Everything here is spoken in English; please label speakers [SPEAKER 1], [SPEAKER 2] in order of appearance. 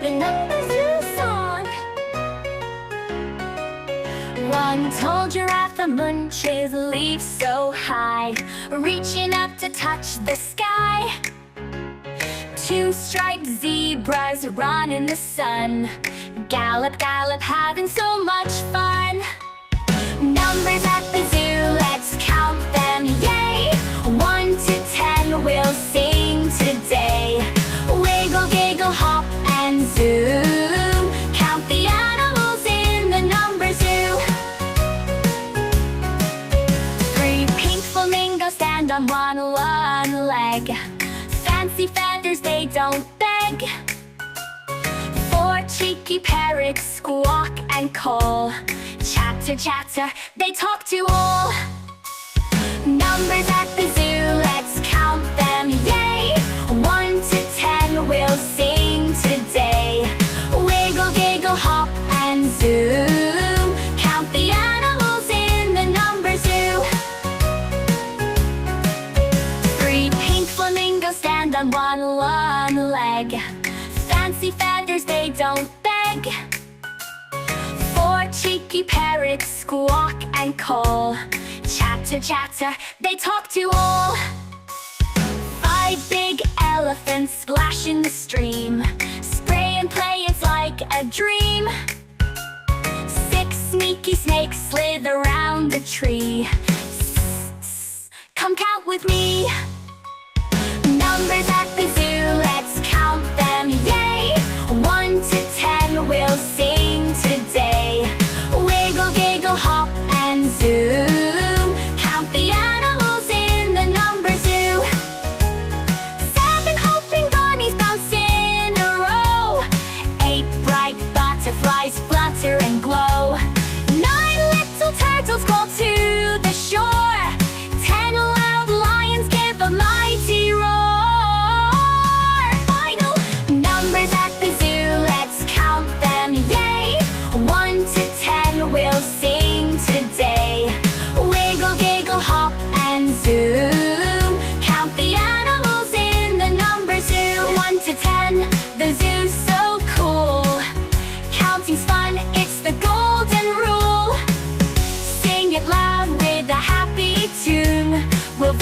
[SPEAKER 1] the number zoo song. One tall giraffe munches leaves so high, reaching up to touch the sky. Two striped zebras run in the sun, gallop, gallop, having so much fun. Numbers at the zoo, let's count them, yay! 1 to 10 we'll sing today. Wiggle, giggle, hop, and zoom. Count the animals in the number zoo. 3 pink flamingos stand on one leg. Fancy feathers, they don't beg. 4 cheeky parrots squawk and call. Chatter, chatter, they talk to all. Numbers at the zoo, let's count them, yay! 1 to 10 we'll sing today. Wiggle, giggle, hop, and zoom. Count the animals in the number zoo. 3 pink flamingos stand on one leg. Fancy feathers, they don't beg. 4 cheeky parrots squawk and call. Chatter, chatter, they talk to all. 5 big elephants splash in the stream. Spray and play, it's like a dream. 6 sneaky snakes slither around the tree. Come count with me. Numbers at the zoo, let's count them, yay! 1 to 10 we'll sing today. Wiggle, giggle, hop, and zoom. Count the animals in the number zoo. 7 hopping bunnies bounce in a row. 8 bright butterflies flutter and glow. 9 little turtles crawl to the shore. 10 loud lions give a mighty roar. Final numbers at the zoo, let's count them, yay! 1 to 10 we'll sing today. Wiggle, giggle, hop, and zoom. Count the animals in the number zoo. 1 to 10, the zoo's so cool. Counting's fun, it's the golden rule. Sing it loud with a happy tune. We'll